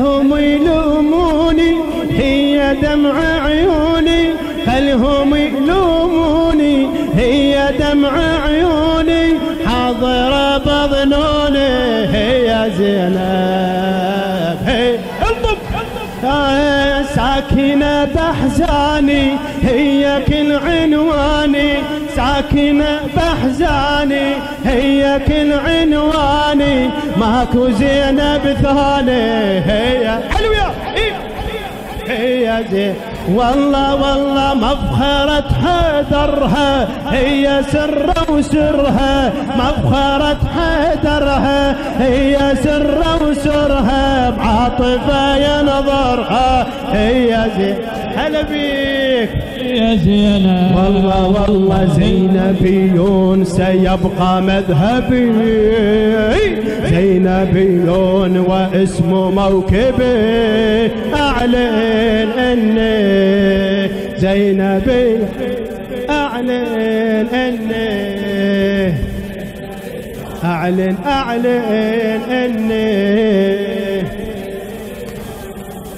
هم يلوموني هي دمع عيوني، هل هم يلوموني هي دمع عيوني، حاضرة بظنوني هي زينب. هي ساكنة بأحزاني هي كل عنواني، ساكنة بأحزاني هي كل عنواني، ماكو زينب ثاني هي حلوة هي زين. والله والله مفخرة حيدرها هي سر وسرها، مفخرة حيدرها هي سر وسرها، بعاطفة ينظرها هي زين. هلا بيك يا زينب. والله والله زينبيون سيبقى مذهبي، زينبيون واسم موكبي، أعلن أني زينبي، أعلن أني، أعلن أني،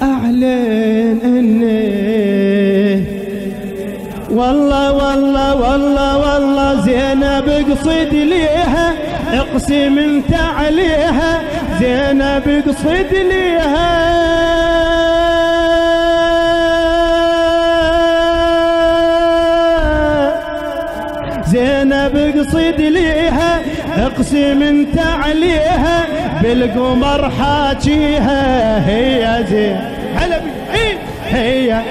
أعلن أني. والله والله والله والله زينب اقصد ليها، اقسم انت عليها، زينب اقصد ليها، زينب اقصد ليها، اقسم انت عليها، بالقمر حاجيها هي زين. هلا هي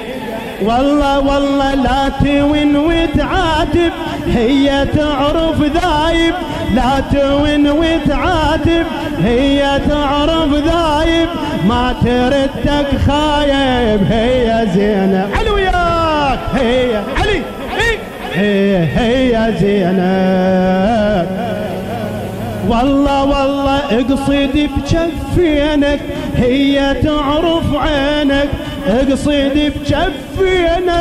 والله والله لا توين وتعاتب، هي تعرف ذايب، لا توين وتعاتب، هي تعرف ذايب، ما تردك خايب هي زينب. علو وياك هي علي هي زينب. والله والله اقصد بجفينك هي تعرف عينك، اقصد بجفينك،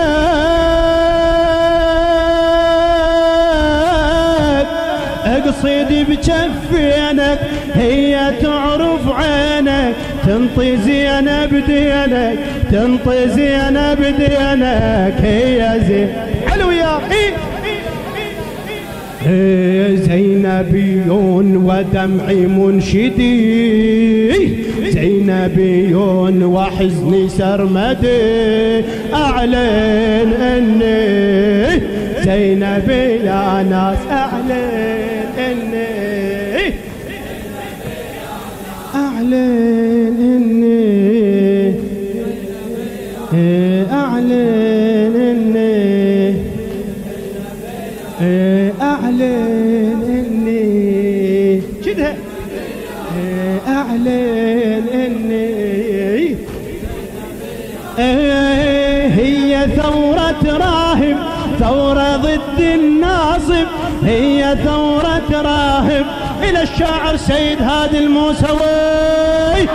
اقصد بجفينك هي تعرف عينك، تنطي زينب دينك، تنطي زينب دينك هي زين. حلو يا زينبيون ودمعي منشدي، زينبيون وحزني سرمدي، أعلن أني زينبي يا ناس، أعلن أني، أعلن أني، أعلن أني، أعلن أني كده، أعلن أني هي ثورة راهب، ثورة ضد الناصب، هي ثورة راهب. إلى الشاعر سيد هادي الموسوي،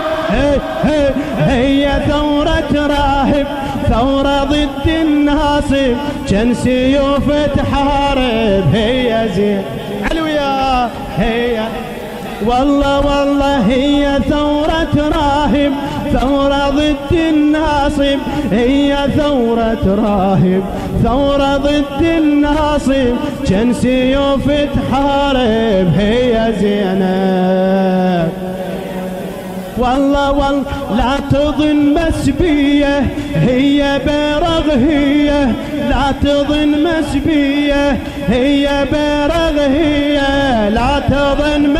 هي ثورة راهب، ثورة ضد الناصب، كان سيوف تحارب هي زين. علو يا هي والله والله هي ثورة راهب، ثورة ضد الناصب، هي ثورة راهب، ثورة ضد الناصب، كان سيوف تحارب هي زينب. والله والله لا تظن مسبية هي بيرغ، هي لا تظن مسبية هي بيرغ، هي لا تظن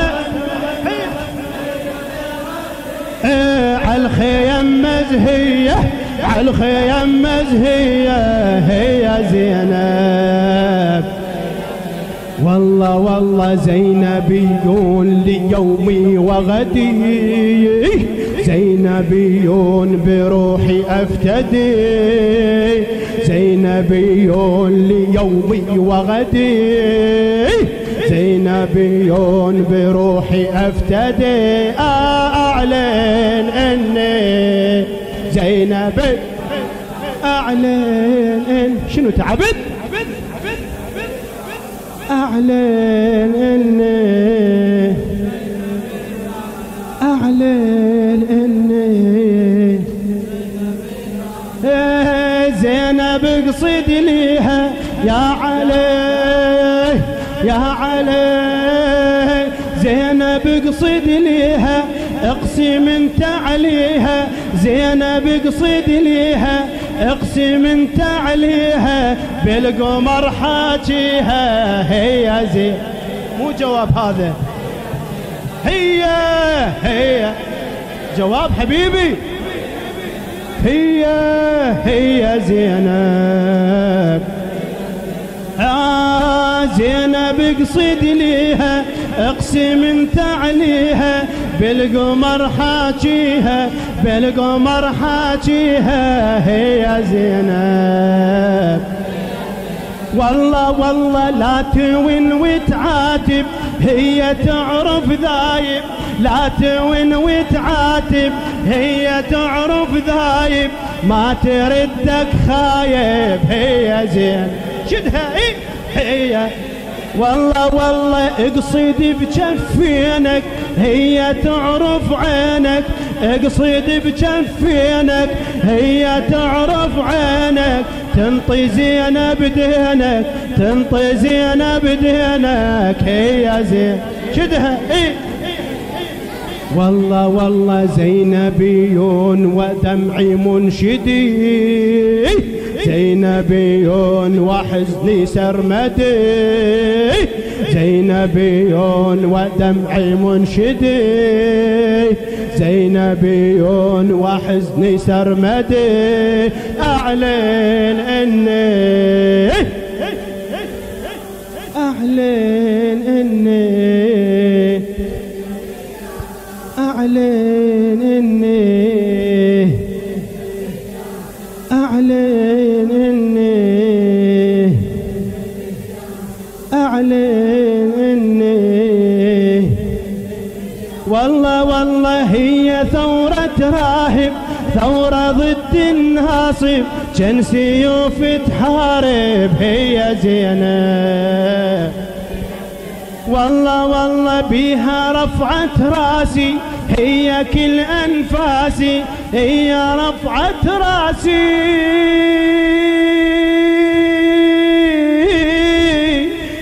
عالخيم مزهية، عالخيم مزهية هي زينب. والله والله زينبيون ليومي وغدي، زينبيون بروحي أفتدي، زينبيون ليومي وغدي، زينبيون بروحي أفتدي، أعلن أني زينبي، أعلن أن شنو تعبت؟ أعلن أني، أعلن أني زينب اقصد ليها يا علي يا علي، زينب اقصد ليها اقسم انت عليها، زينب اقصد ليها اقسم انت عليها، بالقمر حاجيها هي زينب. مو جواب هذا، هي جواب حبيبي، هي زينب. زينب اقصد ليها اقسم انت عليها، بالقمر حاجيها بالقمر حاجيها هي زينب. والله لا توين وتعاتب، هي تعرف ذايب، لا توين وتعاتب، هي تعرف ذايب، ما تردك خايب هي زين. شدها هي والله اقصد بجفينك، هي تعرف عينك، اقصد بجفينك، هي تعرف عينك، تنطي زينب دينك، تنطي زينب دينك هي زين. شدها والله زينبيون ودمعي منشدي، زينبيون وحزني سرمدي، زينبيون ودمعي منشدي، زينبيون وحزني سرمدي، أعلن إني أعلن إني أعلن إني أعلن إني أعلن إني والله هي ثورة راهب، ثورة ضد الناصب، جن سيوف تحارب هي زينب. والله بيها رفعت راسي، هي كل أنفاسي، هي رفعت راسي،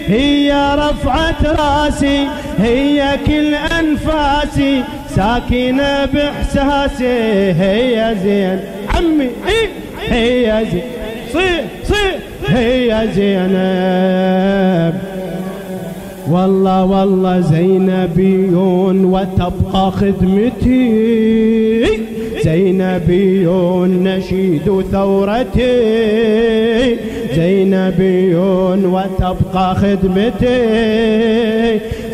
هي رفعت راسي، هي كل أنفاسي، ساكنة بإحساسي هي زين. عمي هي زين، صيح هي زينب. والله زينبيون وتبقى خدمتي، زينبيون نشيد ثورتي، زينبيون وتبقى خدمتي،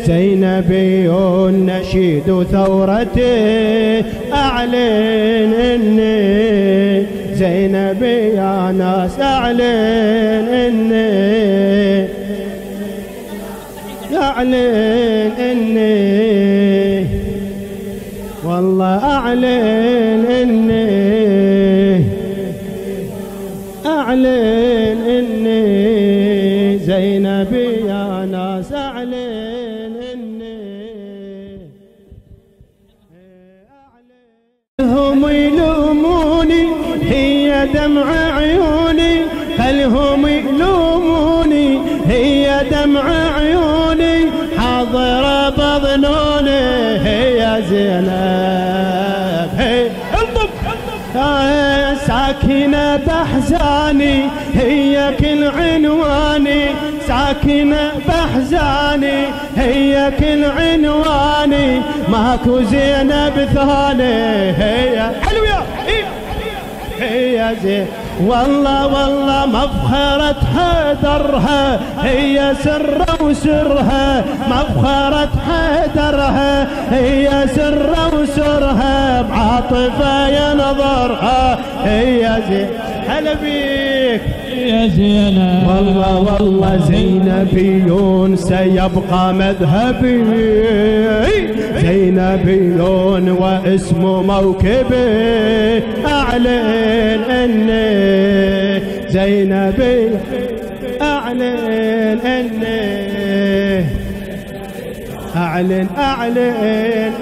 زينبيون نشيد ثورتي، أعلن إني زينبي يا ناس، أعلن إني أعلن إني والله أعلن إني أعلن إني زينبي يا ناس، أعلن إني هم يلوموني، هي دمع عيوني، خلهم يلوموني، هي دمع عيوني، حاضرة بظنوني هي زينب. هي ساكنة بأحزاني، هي كل عنواني، ساكنة بأحزاني، هي كل عنواني، ماكو زينب ثاني هي. حلو يا هي زين. والله مفخرة حيدرها، هي سر وسرها، مفخرة حيدرها، هي سر وسرها، بعاطفة ينظرها هي زين. هلا بيك يا زينب. والله زينبيون سيبقى مذهبي، زينبيون واسم موكبي، أعلن إني زينبي، أعلن إني أعلن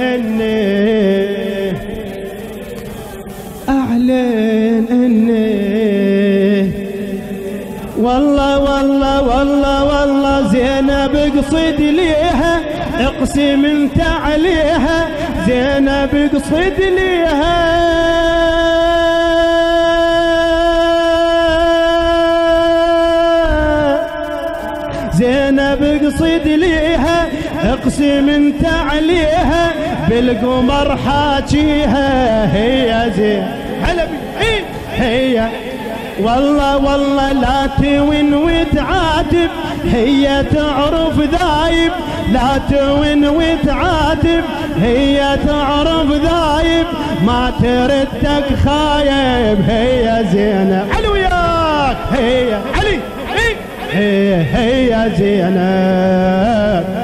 إني أعلن إني والله والله والله والله زينب اقصد ليها، اقسم انت عليها، زينب اقصد ليها. زينب اقصد ليها، اقسم انت عليها، بالقمر حاجيها. هي زين هي والله والله لا توين وتعاتب، هي تعرف ذايب، لا توين وتعاتب، هي تعرف ذايب، ما تردك خايب. هي زينب علي وياك، هي علي، هي زينب.